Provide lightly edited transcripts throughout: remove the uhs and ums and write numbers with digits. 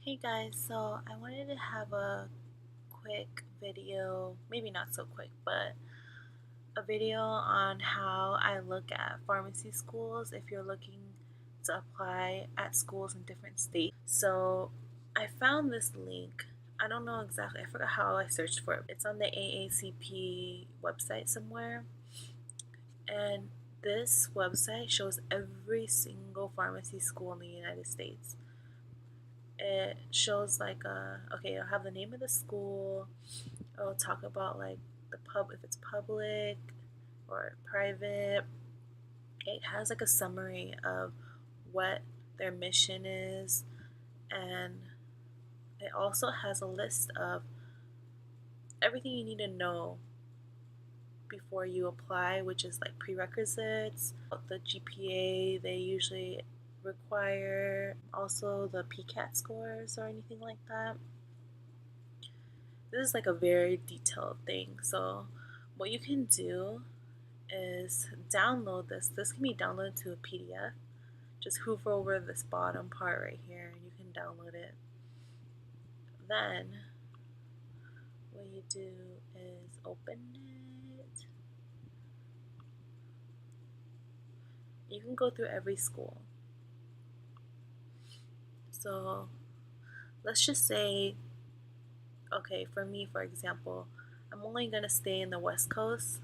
Hey guys, so I wanted to have a quick video, maybe not so quick, but a video on how I look at pharmacy schools if you're looking to apply at schools in different states. So I found this link. I don't know exactly, I forgot how I searched for it. It's on the AACP website somewhere. And this website shows every single pharmacy school in the United States. It shows like okay, it'll have the name of the school. It'll talk about like the pub, if it's public or private. It has like a summary of what their mission is, and it also has a list of everything you need to know before you apply, which is like prerequisites, the GPA they usually require, also the PCAT scores or anything like that. This is like a very detailed thing. So what you can do is download this. This can be downloaded to a PDF. Just hover over this bottom part right here and you can download it. Then what you do is open it. You can go through every school. So let's just say, okay, for me, for example, I'm only going to stay in the West Coast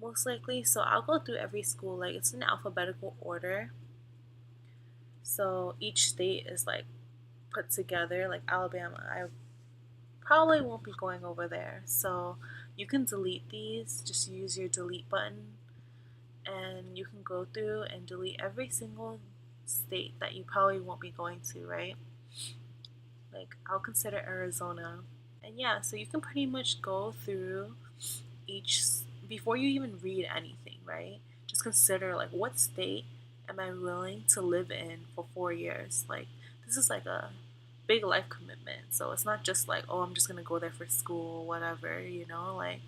most likely. So I'll go through every school, like it's in alphabetical order. So each state is like put together, like Alabama. I probably won't be going over there. So you can delete these, just use your delete button, and you can go through and delete every single state that you probably won't be going to, right? Like I'll consider Arizona. And yeah, so you can pretty much go through each before you even read anything, right? Just consider like what state am I willing to live in for 4 years? Like this is like a big life commitment. So it's not just like, oh, I'm just gonna go there for school, whatever, like.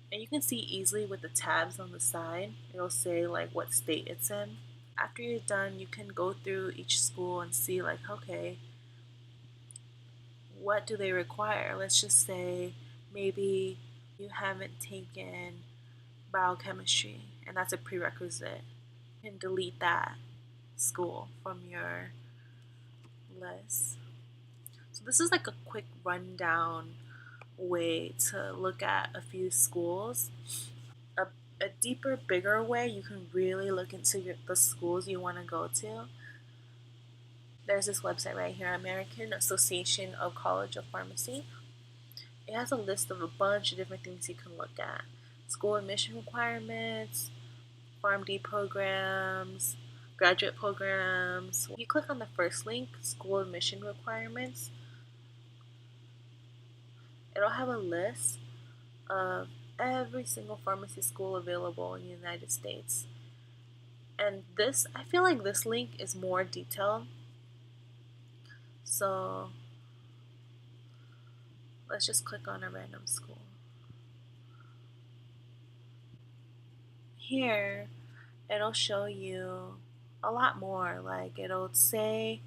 And you can see easily with the tabs on the side, it'll say like what state it's in. After you're done, you can go through each school and see like, okay, what do they require? Let's just say maybe you haven't taken biochemistry, and that's a prerequisite. You can delete that school from your list. So this is like a quick rundown way to look at a few schools. A, a deeper, bigger way you can really look into the schools you want to go to. There's this website right here, American Association of College of Pharmacy. It has a list of a bunch of different things you can look at. School admission requirements, PharmD programs, graduate programs. You click on the first link, school admission requirements. It'll have a list of every single pharmacy school available in the United States. And this, I feel like this link is more detailed. So let's just click on a random school. Here, it'll show you a lot more. Like it'll say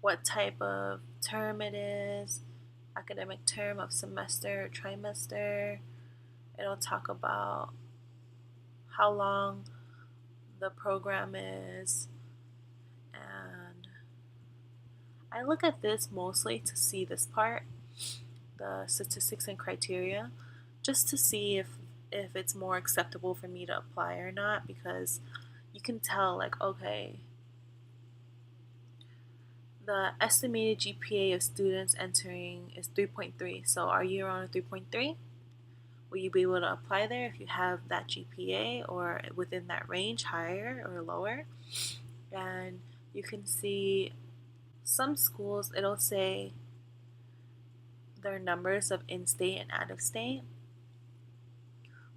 what type of term it is, academic term of semester, trimester. It'll talk about how long the program is. And I look at this mostly to see this part, the statistics and criteria, just to see if it's more acceptable for me to apply or not, because you can tell like, okay, the estimated GPA of students entering is 3.3. So are you around a 3.3? Will you be able to apply there if you have that GPA or within that range, higher or lower? And you can see some schools, it'll say their numbers of in-state and out-of-state,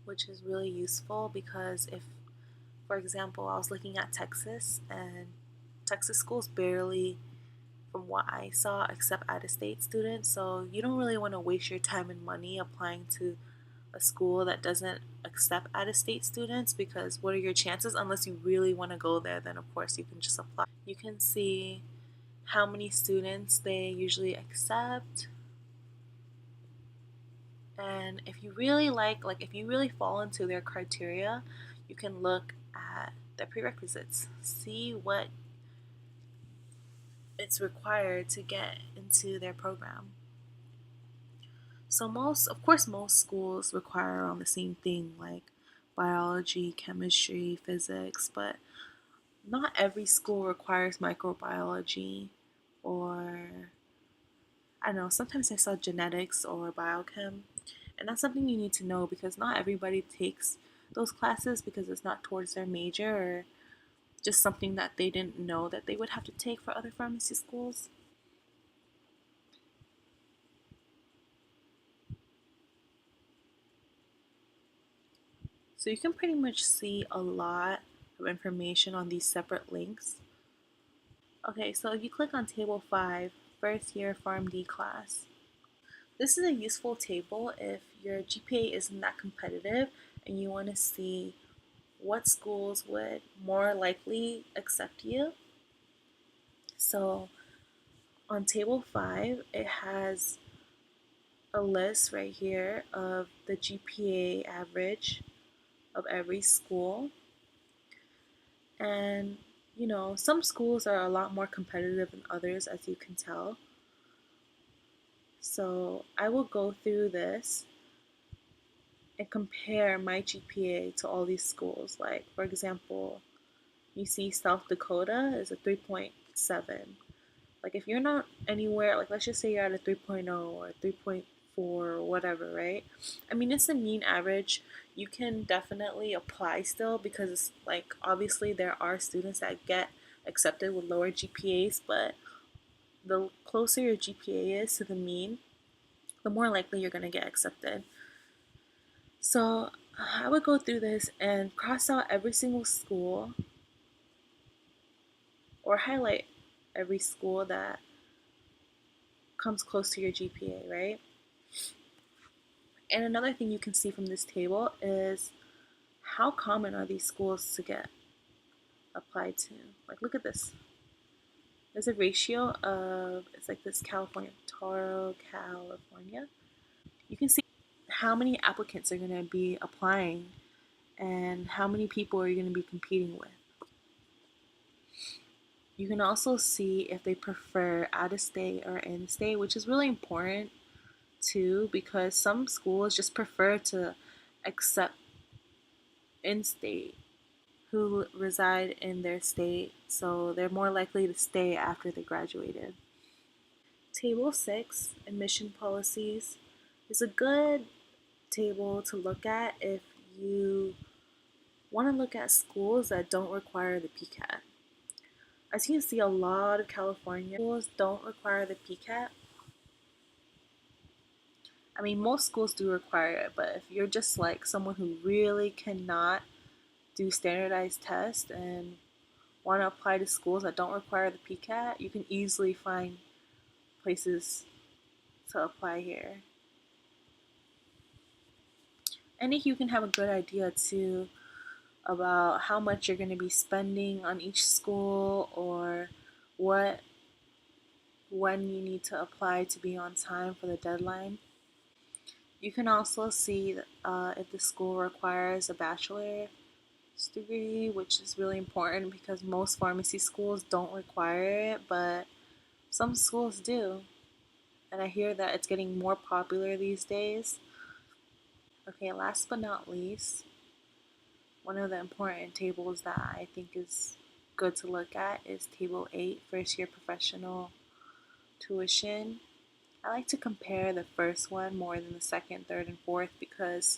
which is really useful because if, for example, I was looking at Texas, and Texas schools barely, from what I saw, accept out-of-state students. So you don't really want to waste your time and money applying to a school that doesn't accept out-of-state students, because what are your chances? Unless you really want to go there, then of course you can just apply. You can see how many students they usually accept. And if you really like if you really fall into their criteria, you can look at the prerequisites, see what it's required to get into their program. So of course, most schools require around the same thing, like biology, chemistry, physics, but not every school requires microbiology, or I don't know, sometimes I saw genetics or biochem. And that's something you need to know because not everybody takes those classes because it's not towards their major or just something that they didn't know that they would have to take for other pharmacy schools. So you can pretty much see a lot of information on these separate links. Okay, so if you click on Table 5, first year PharmD class, this is a useful table if your GPA isn't that competitive and you want to see what schools would more likely accept you. So on Table 5, it has a list right here of the GPA average of every school. And, some schools are a lot more competitive than others, as you can tell. So I will go through this and compare my GPA to all these schools. Like, for example, you see South Dakota is a 3.7. Like, if you're not anywhere, like, let's just say you're at a 3.0 or 3.4 or whatever, right? I mean, it's the mean average. You can definitely apply still because, like, obviously there are students that get accepted with lower GPAs, but the closer your GPA is to the mean, the more likely you're going to get accepted. So I would go through this and cross out every single school or highlight every school that comes close to your GPA, right? And another thing you can see from this table is how common are these schools to get applied to. Like, look at this. There's a ratio of, it's like this California, Toro, California. You can see how many applicants are going to be applying and how many people are you going to be competing with. You can also see if they prefer out of state or in state, which is really important too because some schools just prefer to accept in state who reside in their state, so they're more likely to stay after they graduated. Table 6, admission policies, is a good table to look at if you want to look at schools that don't require the PCAT. As you can see, a lot of California schools don't require the PCAT. I mean, most schools do require it, but if you're just like someone who really cannot do standardized tests and want to apply to schools that don't require the PCAT, you can easily find places to apply here. And if you can have a good idea too about how much you're going to be spending on each school or what when you need to apply to be on time for the deadline. You can also see if the school requires a bachelor's degree, which is really important because most pharmacy schools don't require it, but some schools do. And I hear that it's getting more popular these days. Okay, last but not least, one of the important tables that I think is good to look at is Table 8, first year professional tuition. I like to compare the first one more than the second, third, and fourth because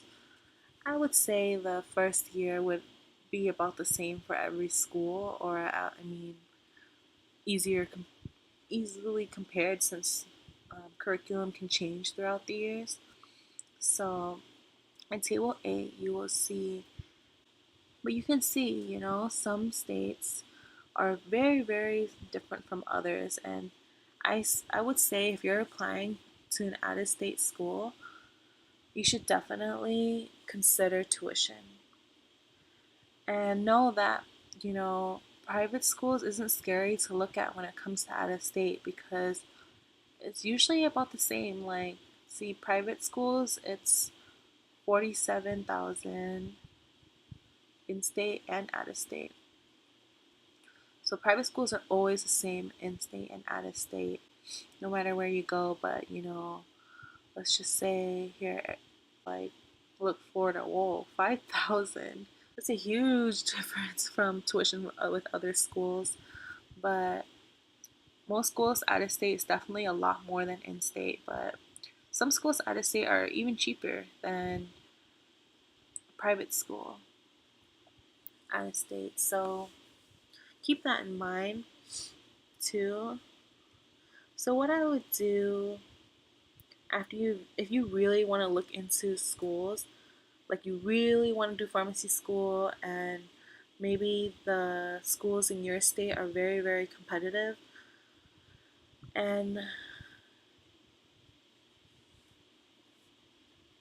I would say the first year would be about the same for every school, or I mean, easier, easily compared since curriculum can change throughout the years. So in Table 8, you will see, but you can see, some states are very, very different from others. And I would say if you're applying to an out of state school, you should definitely consider tuition. And know that, you know, private schools isn't scary to look at when it comes to out of state because it's usually about the same. Like, see, private schools, it's 47,000 in state and out of state. So private schools are always the same in state and out of state, no matter where you go. But let's just say here, like, look Florida, whoa, 5,000. That's a huge difference from tuition with other schools. But most schools out of state is definitely a lot more than in state. But some schools out of state are even cheaper than private school out of state. So keep that in mind too. So what I would do if you really want to look into schools, like you really want to do pharmacy school and maybe the schools in your state are very, very competitive and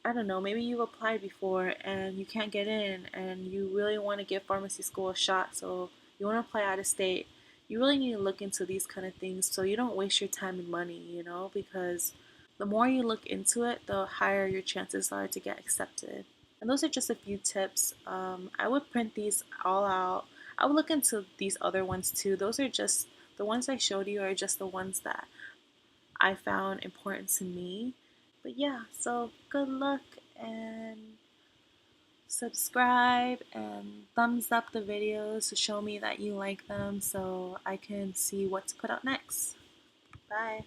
I don't know, maybe you've applied before and you can't get in and you really want to give pharmacy school a shot, so you want to apply out of state, you really need to look into these kind of things so you don't waste your time and money, because the more you look into it, the higher your chances are to get accepted. And those are just a few tips. I would print these all out. I would look into these other ones too. Those are just the ones I showed you are just the ones that I found important to me. But yeah, so good luck and subscribe and thumbs up the videos to show me that you like them so I can see what to put out next. Bye.